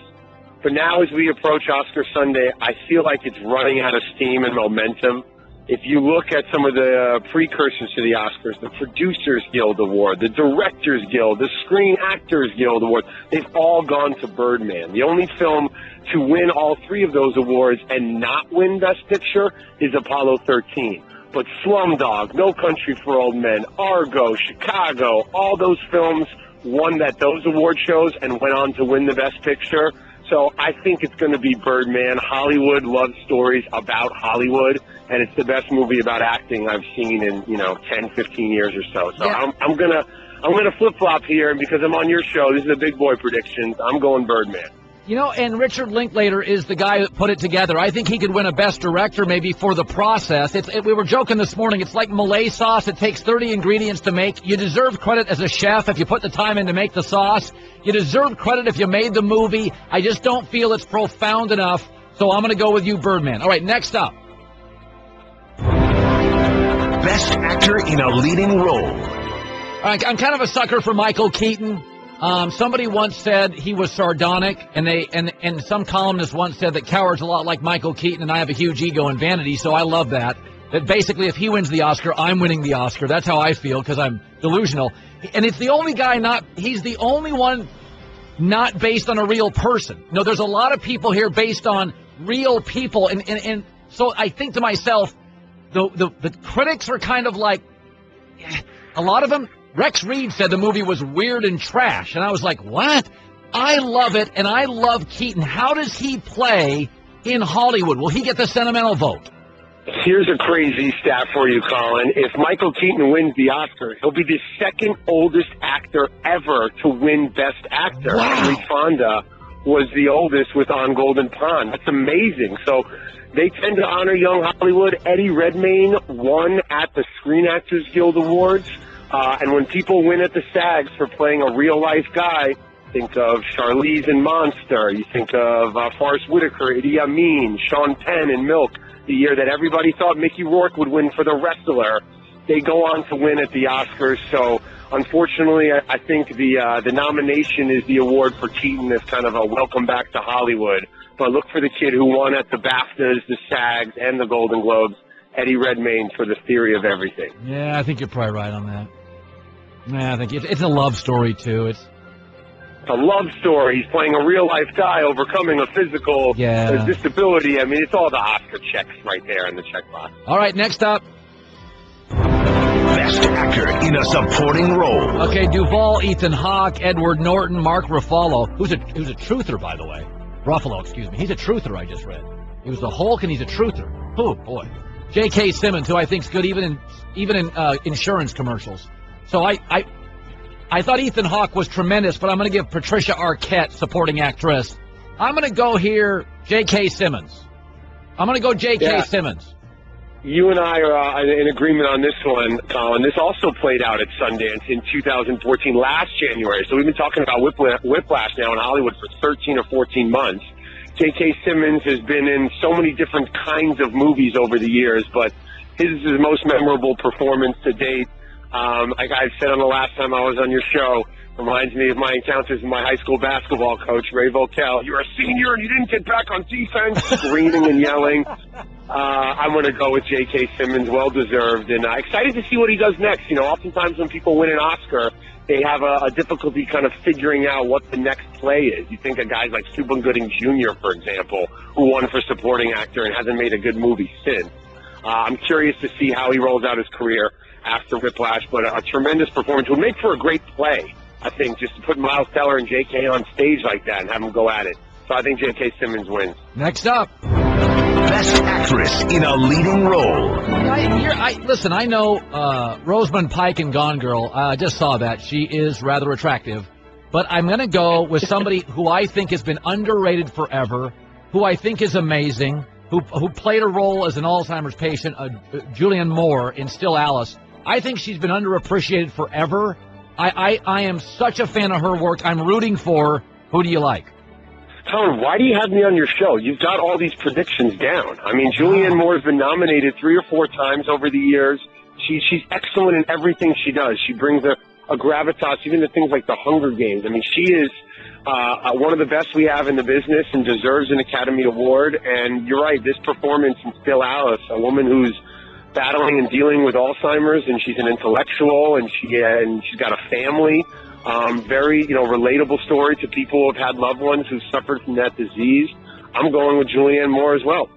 But now as we approach Oscar Sunday, I feel like it's running out of steam and momentum. If you look at some of the precursors to the Oscars, the Producers Guild Award, the Directors Guild, the Screen Actors Guild Award, they've all gone to Birdman. The only film to win all three of those awards and not win Best Picture is Apollo 13. But Slumdog, No Country for Old Men, Argo, Chicago, all those films won those award shows and went on to win the Best Picture. So I think it's going to be Birdman. Hollywood loves stories about Hollywood, and it's the best movie about acting I've seen in 10, 15 years or so. So yeah. I'm gonna flip flop here, and because I'm on your show, this is a big boy predictions. I'm going Birdman. And Richard Linklater is the guy that put it together. I think he could win a Best Director maybe for the process. We were joking this morning. It's like Malay sauce. It takes 30 ingredients to make. You deserve credit as a chef if you put the time in to make the sauce. You deserve credit if you made the movie. I just don't feel it's profound enough, so I'm going to go with you, Birdman. All right, next up. Best Actor in a Leading Role. All right, I'm kind of a sucker for Michael Keaton. Somebody once said he was sardonic, and some columnist once said that Cowherd's a lot like Michael Keaton, and I have a huge ego and vanity, so I love that. That basically, if he wins the Oscar, I'm winning the Oscar. That's how I feel, because I'm delusional. And it's the only guy he's the only one not based on a real person. There's a lot of people here based on real people, and so I think to myself, the critics are kind of like, a lot of them. Rex Reed said the movie was weird and trash, and I was like, what? I love it, and I love Keaton. How does he play in Hollywood? Will he get the sentimental vote? Here's a crazy stat for you, Colin. If Michael Keaton wins the Oscar, he'll be the second oldest actor ever to win Best Actor. Wow. Henry Fonda was the oldest with On Golden Pond. That's amazing. So they tend to honor young Hollywood. Eddie Redmayne won at the Screen Actors Guild Awards. And when people win at the SAGs for playing a real-life guy, think of Charlize in Monster. You think of Forrest Whitaker, Idi Amin, Sean Penn in Milk, the year that everybody thought Mickey Rourke would win for The Wrestler. They go on to win at the Oscars. So, unfortunately, I think the nomination is the award for Keaton as kind of a welcome back to Hollywood. But look for the kid who won at the BAFTAs, the SAGs, and the Golden Globes, Eddie Redmayne, for The Theory of Everything. Yeah, I think you're probably right on that. Yeah, I think it's a love story, too. It's a love story. He's playing a real-life guy overcoming a physical disability. I mean, it's all the Oscar checks right there in the checkbox. All right, next up. Best Actor in a Supporting Role. Okay, Duvall, Ethan Hawke, Edward Norton, Mark Ruffalo, who's a truther, by the way. Ruffalo, excuse me. He's a truther, I just read. He was the Hulk, and he's a truther. Oh, boy. J.K. Simmons, who I think's good even in insurance commercials. So I thought Ethan Hawke was tremendous, but I'm going to give Patricia Arquette supporting actress. I'm going to go here J.K. Simmons. I'm going to go J.K. Simmons. You and I are in agreement on this one, Colin. This also played out at Sundance in 2014, last January. So we've been talking about Whiplash now in Hollywood for 13 or 14 months. J.K. Simmons has been in so many different kinds of movies over the years, but his is his most memorable performance to date. Like I said on the last time I was on your show, reminds me of my encounters with my high school basketball coach, Ray Volkel. You're a senior and you didn't get back on defense, screaming and yelling. I'm going to go with J.K. Simmons, well-deserved, and excited to see what he does next. You know, oftentimes when people win an Oscar, they have a difficulty kind of figuring out what the next play is. You think of guys like Cuba Gooding Jr., for example, who won for supporting actor and hasn't made a good movie since. I'm curious to see how he rolls out his career after Whiplash, but a tremendous performance would make for a great play, I think, just to put Miles Teller and J.K. on stage like that and have them go at it. So I think J.K. Simmons wins. Next up. Best Actress in a Leading Role. Listen, I know Rosamund Pike in Gone Girl. I just saw that. She is rather attractive. But I'm going to go with somebody who I think has been underrated forever, who I think is amazing, who played a role as an Alzheimer's patient, Julianne Moore in Still Alice. I think she's been underappreciated forever. I am such a fan of her work. I'm rooting for her. Who do you like? Colin, why do you have me on your show? You've got all these predictions down. I mean, Julianne Moore's been nominated 3 or 4 times over the years. She's excellent in everything she does. She brings a gravitas, even to things like The Hunger Games. I mean, she is one of the best we have in the business and deserves an Academy Award. And you're right, this performance in Still Alice, a woman who's battling and dealing with Alzheimer's, and she's an intellectual, and she's got a family. Very, relatable story to people who have had loved ones who suffered from that disease. I'm going with Julianne Moore as well.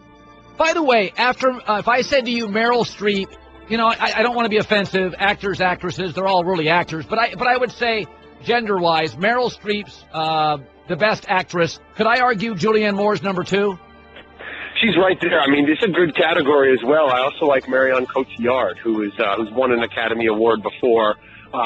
By the way, if I said to you Meryl Streep, I don't want to be offensive. Actors, actresses, they're all really actors. But I would say, gender-wise, Meryl Streep's the best actress. Could I argue Julianne Moore's number 2? She's right there. I mean, it's a good category as well. I also like Marion Cotillard, who's won an Academy Award before.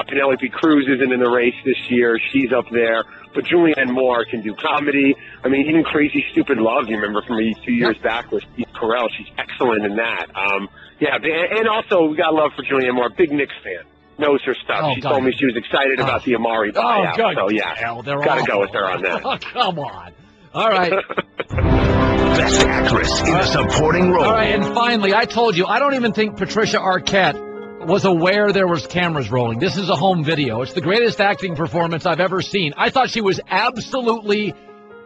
Penelope Cruz isn't in the race this year. She's up there. But Julianne Moore can do comedy. I mean, even Crazy Stupid Love, you remember from a few years back with Steve Carell. She's excellent in that. And also we got love for Julianne Moore. Big Knicks fan. Knows her stuff. She told me she was excited about the Amari buyout. So, got to go with her on that. Oh, come on. All right. Best Actress in a Supporting Role. All right, and finally, I told you, I don't even think Patricia Arquette was aware there was cameras rolling. This is a home video. It's the greatest acting performance I've ever seen. I thought she was absolutely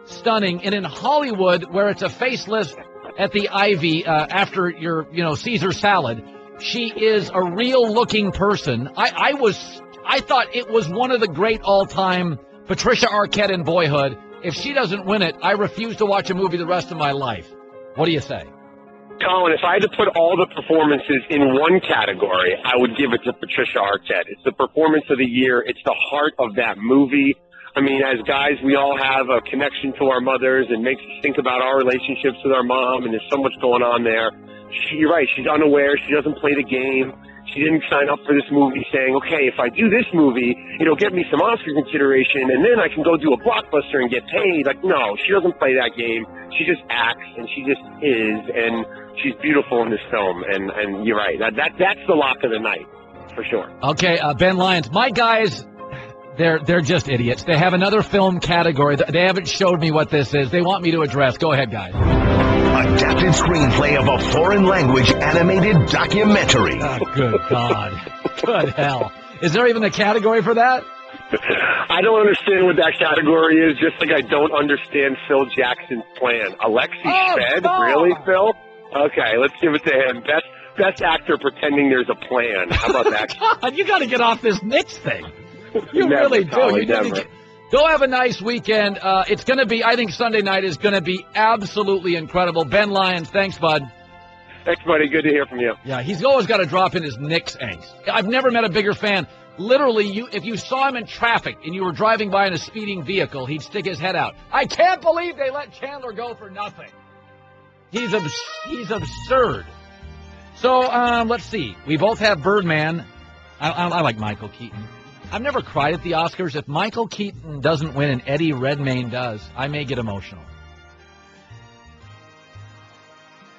stunning. And in Hollywood, where it's a facelift at the Ivy after your, Caesar salad, she is a real-looking person. I thought it was one of the great all-time Patricia Arquette in Boyhood. If she doesn't win it, I refuse to watch a movie the rest of my life. What do you say? Colin, if I had to put all the performances in one category, I would give it to Patricia Arquette. It's the performance of the year. It's the heart of that movie. I mean, as guys, we all have a connection to our mothers and makes us think about our relationships with our mom, and there's so much going on there. you're right. She's unaware. She doesn't play the game. She didn't sign up for this movie saying, okay, if I do this movie, it'll get me some Oscar consideration, and then I can go do a blockbuster and get paid. Like, no, she doesn't play that game. She just acts, and she just is, and she's beautiful in this film. And you're right. That's the lock of the night, for sure. Okay, Ben Lyons. My guys, they're just idiots. They have another film category. They haven't showed me what this is. They want me to address. Go ahead, guys. Adapted screenplay of a foreign language animated documentary. Oh, good God. Good hell. Is there even a category for that? I don't understand what that category is, just like I don't understand Phil Jackson's plan. Alexi Shved? Really, Phil? Okay, let's give it to him. Best actor pretending there's a plan. How about that? God, you got to get off this Knicks thing. You really do. Go have a nice weekend. It's going to be, I think Sunday night is going to be absolutely incredible. Ben Lyons, thanks, bud. Thanks, buddy. Good to hear from you. Yeah, he's always got to drop in his Knicks angst. I've never met a bigger fan. Literally, if you saw him in traffic and you were driving by in a speeding vehicle, he'd stick his head out. I can't believe they let Chandler go for nothing. He's absurd. So, let's see. We both have Birdman. I like Michael Keaton. I've never cried at the Oscars. If Michael Keaton doesn't win and Eddie Redmayne does, I may get emotional.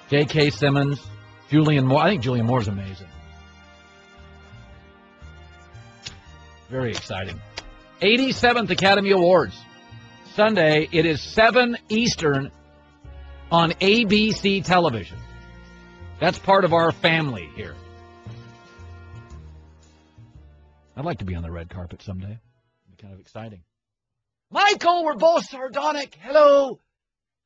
J.K. Simmons, Julianne Moore. I think Julianne Moore's amazing. Very exciting. 87th Academy Awards. Sunday, it is 7 Eastern on ABC television. That's part of our family here. I'd like to be on the red carpet someday. It'd be kind of exciting. Michael, we're both sardonic. Hello.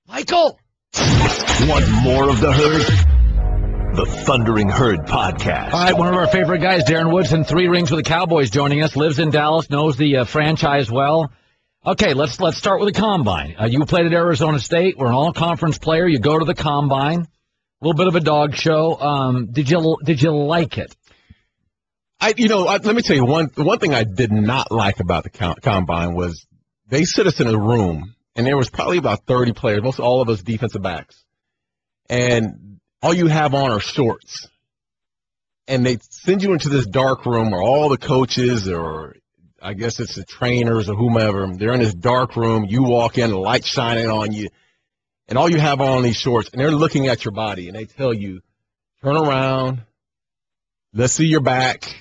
Michael. Want more of the Herd? The Thundering Herd Podcast. All right, one of our favorite guys, Darren Woodson, 3 rings with the Cowboys, joining us. Lives in Dallas, knows the franchise well. Okay, let's start with the Combine. You played at Arizona State. We're an all-conference player. You go to the Combine. A little bit of a dog show. Did you like it? Let me tell you one thing I did not like about the Combine was they sit us in a room, and there was probably about 30 players, most all of us defensive backs, and all you have on are shorts. And they send you into this dark room where all the coaches, or I guess it's the trainers or whomever, they're in this dark room. You walk in, the light shining on you, and all you have on these shorts, and they're looking at your body, and they tell you, turn around, let's see your back.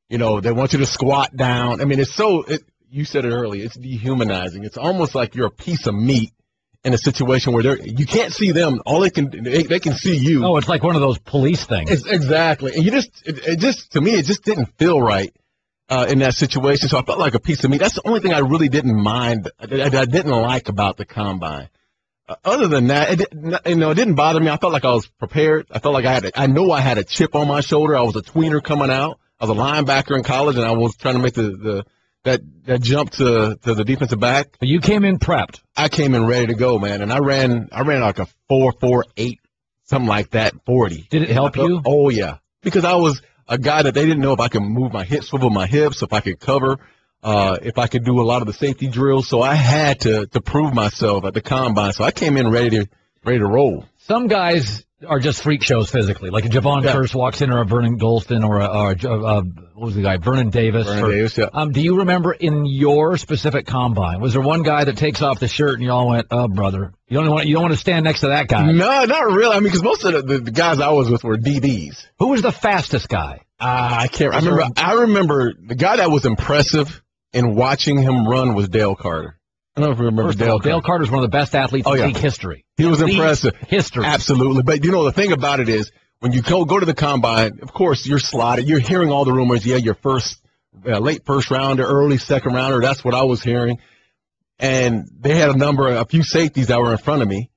They want you to squat down. I mean, you said it earlier, it's dehumanizing. It's almost like you're a piece of meat in a situation where you can't see them. All they can see you. Oh, it's like one of those police things. Exactly. And to me, it just didn't feel right in that situation. So I felt like a piece of meat. That's the only thing I really didn't mind, that I didn't like about the Combine. Other than that, it didn't bother me. I felt like I was prepared. I felt like I know I had a chip on my shoulder. I was a tweener coming out. I was a linebacker in college, and I was trying to make that jump to the defensive back. But you came in prepped. I came in ready to go, man, and I ran like a 4.48, something like that, 40. Did it help you? Oh yeah, because I was a guy that they didn't know if I could move my hips, swivel my hips, if I could cover, if I could do a lot of the safety drills. So I had to prove myself at the Combine. So I came in ready to roll. Some guys are just freak shows physically. Like a Javon Curse walks in, or a Vernon Golston, or what was the guy? Vernon Davis. Davis, yeah. Do you remember in your specific Combine, was there one guy that takes off the shirt and you all went, "Oh, brother, you don't want to stand next to that guy"? No, not really. I mean, because most of the guys I was with were DBs. Who was the fastest guy? I can't remember. I remember the guy that was impressive in watching him run was Dale Carter. I don't know if you remember Dale Carter. Dale Carter's one of the best athletes in league history. He was impressive. History. Absolutely. But, the thing about it is, when you go to the Combine, of course, you're slotted. You're hearing all the rumors. Yeah, your late first rounder, early second rounder. That's what I was hearing. And they had a few safeties that were in front of me.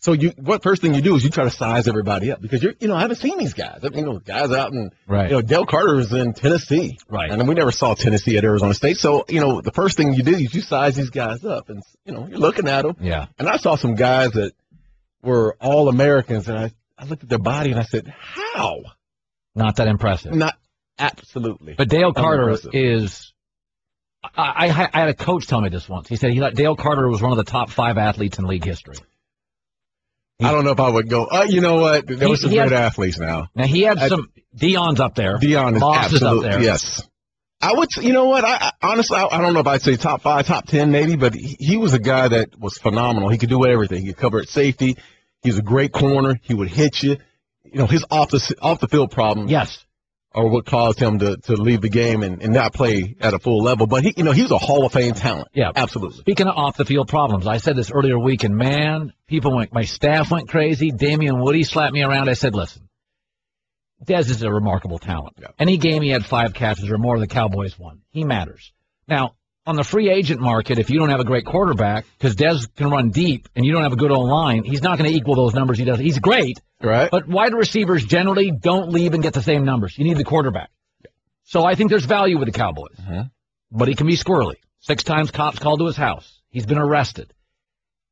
So what first thing you do is you try to size everybody up, because I haven't seen these guys. Guys out in, Dale Carter is in Tennessee. Right. And we never saw Tennessee at Arizona State. So, the first thing you do is you size these guys up, and, you're looking at them. Yeah. And I saw some guys that were all Americans, and I looked at their body and I said, how? Not that impressive. Not absolutely. But Dale Carter is, I had a coach tell me this once. He said he thought Dale Carter was one of the top 5 athletes in league history. I don't know if I would go. You know what? There were some great athletes now. Now, he had some. Dion's up there. Dion is absolutely up there. Yes. I would. You know what? Honestly, I don't know if I'd say top 5, top 10 maybe, but he was a guy that was phenomenal. He could do everything. He could cover at safety. He was a great corner. He would hit you. You know, his off the field problems. Yes. Or what caused him to leave the game and not play at a full level. But he was a Hall of Fame talent. Yeah, absolutely. Speaking of off the field problems, I said this earlier week, and man, my staff went crazy. Damian Woody slapped me around. I said, listen, Dez is a remarkable talent. Yeah. Any game he had 5 catches or more, the Cowboys won. He matters. Now, on the free agent market, if you don't have a great quarterback, because Dez can run deep and you don't have a good O-line, he's not going to equal those numbers he does. He's great. Right. But wide receivers generally don't leave and get the same numbers. You need the quarterback. So I think there's value with the Cowboys. Mm-hmm. But he can be squirrely. 6 times cops called to his house. He's been arrested.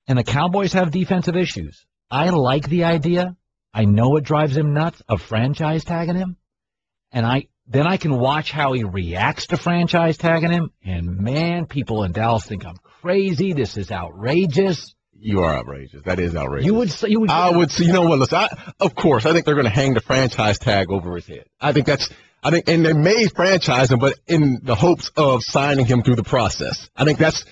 And the Cowboys have defensive issues. I like the idea. I know it drives him nuts of franchise tagging him. And then I can watch how he reacts to franchise tagging him. And, man, people in Dallas think I'm crazy. This is outrageous. You are outrageous. That is outrageous. I would say, you know what, listen, of course, I think they're going to hang the franchise tag over his head. And they may franchise him, but in the hopes of signing him through the process. I think that's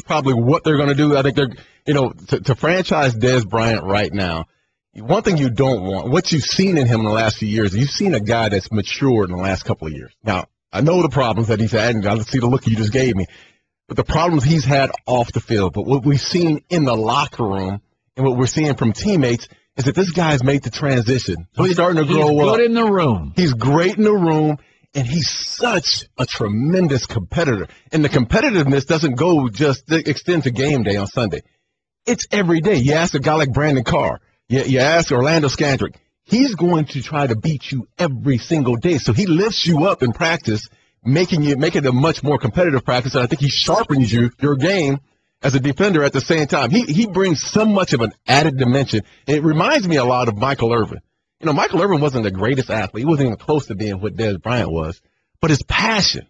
probably what they're going to do. I think they're, to franchise Dez Bryant right now, one thing you don't want, what you've seen in him in the last few years, you've seen a guy that's matured in the last couple of years. Now, I know the problems that he's had, and I see the look you just gave me. But the problems he's had off the field, but what we've seen in the locker room and what we're seeing from teammates is that this guy's made the transition. So he's starting to grow up. He's good in the room. He's great in the room, and he's such a tremendous competitor. And the competitiveness doesn't extend to game day on Sunday. It's every day. You ask a guy like Brandon Carr. You ask Orlando Scandrick. He's going to try to beat you every single day. So he lifts you up in practice, making it a much more competitive practice, and I think he sharpens your game as a defender at the same time. He brings so much of an added dimension, and it reminds me a lot of Michael Irvin. You know, Michael Irvin wasn't the greatest athlete. He wasn't even close to being what Dez Bryant was, but his passion,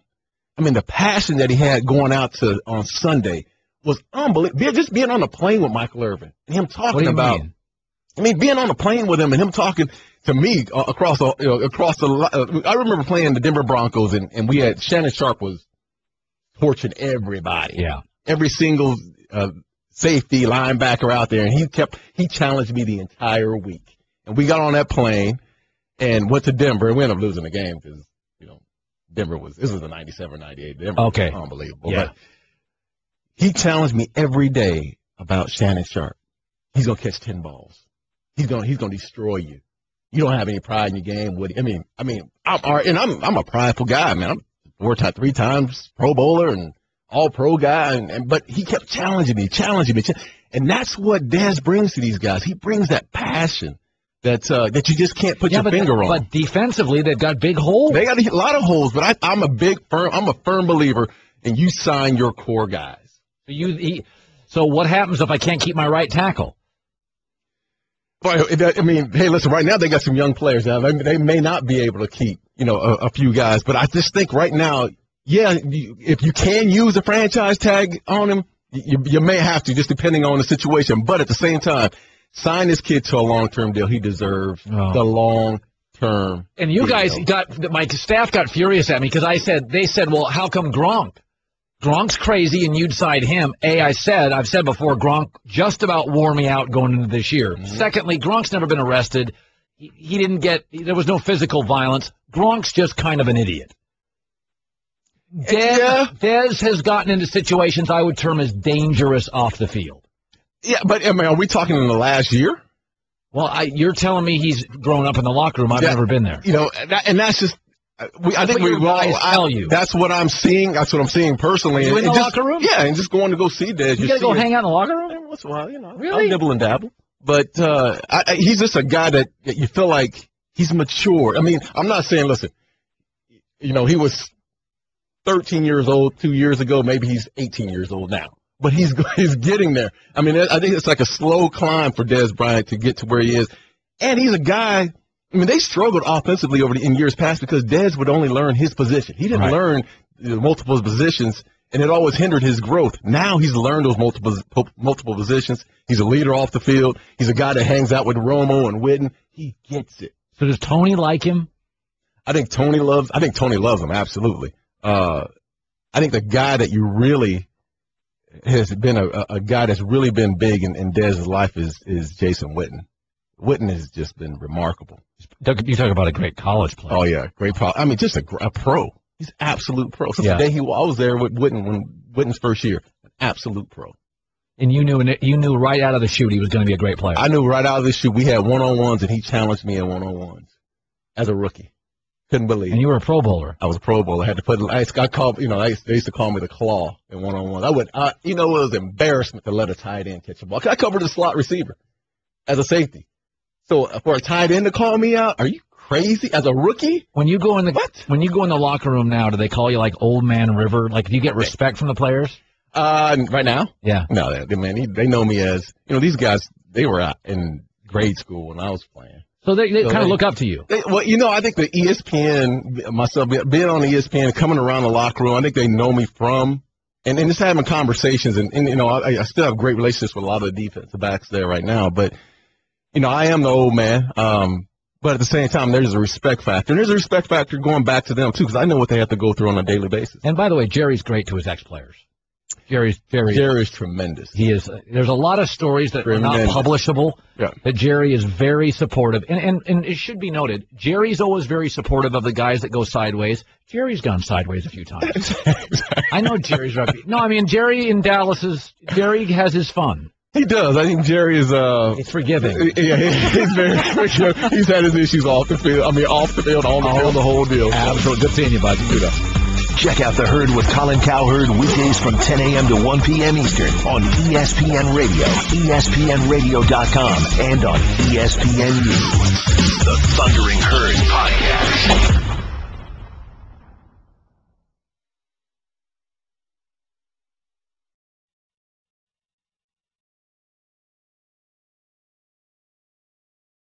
the passion that he had going out on Sunday was unbelievable. Just being on the plane with Michael Irvin and him talking about, being on the plane with him and him talking to me across the I remember playing the Denver Broncos, and we had Shannon Sharp was torching everybody. Yeah. Every single safety linebacker out there, and he challenged me the entire week. And we got on that plane and went to Denver, and we ended up losing the game because, Denver this was the 97-98. Denver okay. was unbelievable. Yeah. But he challenged me every day about Shannon Sharp. He's gonna catch 10 balls. He's gonna destroy you. You don't have any pride in your game, Woody. I'm a prideful guy, man. I'm 3 times Pro Bowler and All-Pro guy, but he kept challenging me, and that's what Dez brings to these guys. He brings that passion that you just can't put your finger on. But defensively, they've got big holes. They got a lot of holes, but I'm a firm believer in you sign your core guys. So what happens if I can't keep my right tackle? Hey, listen, right now they got some young players now. They may not be able to keep, a few guys, but I just think right now, if you can use a franchise tag on him, you may have to, just depending on the situation. But at the same time, sign this kid to a long-term deal. He deserves the long-term. And you guys my staff got furious at me because they said, well, how come Gronk? Gronk's crazy and you'd side him. I've said before, Gronk just about wore me out going into this year. Mm-hmm. Secondly, Gronk's never been arrested. There was no physical violence. Gronk's just kind of an idiot. Dez has gotten into situations I would term as dangerous off the field. Yeah, but are we talking in the last year? Well, you're telling me he's grown up in the locker room. I've never been there. And that's just. I think we all tell you. That's what I'm seeing. That's what I'm seeing personally. You in the locker room? Yeah, and just going to go see Dez. You got to go hang out in the locker room every once in a while. Really? I'll nibble and dabble. But he's just a guy that you feel like he's mature. I'm not saying, listen, he was 13 years old 2 years ago. Maybe he's 18 years old now. But he's getting there. I think it's like a slow climb for Dez Bryant to get to where he is. And he's a guy. They struggled offensively in years past because Dez would only learn his position. He didn't learn multiple positions and it always hindered his growth. Now he's learned those multiple positions. He's a leader off the field. He's a guy that hangs out with Romo and Witten. He gets it. So does Tony like him? I think Tony loves him, absolutely. I think the guy that you really has been a guy that's really been big in Dez's life is Jason Witten. Witten has just been remarkable. You talk about a great college player. Oh, yeah, great pro. I mean, just a pro. He's absolute pro. Since the day I was there with Witten's first year, an absolute pro. And you knew right out of the chute he was going to be a great player. I knew right out of the chute. We had one-on-ones, and he challenged me in one-on-ones as a rookie. Couldn't believe it. And you were a Pro Bowler. I was a Pro Bowler. I had to put. They used to call me the claw in one-on-ones. It was embarrassment to let a tight end catch a ball. I covered the slot receiver as a safety. So for a tight end to call me out, are you crazy? As a rookie? When you go in the locker room now, do they call you like Old Man River? Like, do you get respect from the players? Right now? Yeah. No, they know me as, these guys, they were out in grade school when I was playing. So they kind of look up to you. I think the ESPN, myself, being on ESPN, coming around the locker room, I think they know me from, and just having conversations, and I still have great relationships with a lot of the defensive backs there right now, but, I am the old man, but at the same time, there's a respect factor, and there's a respect factor going back to them, too, because I know what they have to go through on a daily basis. And by the way, Jerry's great to his ex-players. Jerry's tremendous. He is. There's a lot of stories that are not publishable. Yeah. That Jerry is very supportive, and it should be noted, Jerry's always very supportive of the guys that go sideways. Jerry's gone sideways a few times. I know Jerry's rugby. No, I mean Jerry in Dallas Jerry has his fun. He does. I think Jerry is. It's forgiving. Yeah, he's very. He's had his issues off the field. I mean, off the field, on the field, the whole deal. Absolutely. Good seeing you, bud. You do Check out The Herd with Colin Cowherd weekdays from 10 a.m. to 1 p.m. Eastern on ESPN Radio, ESPNRadio.com, and on ESPNU. The Thundering Herd Podcast.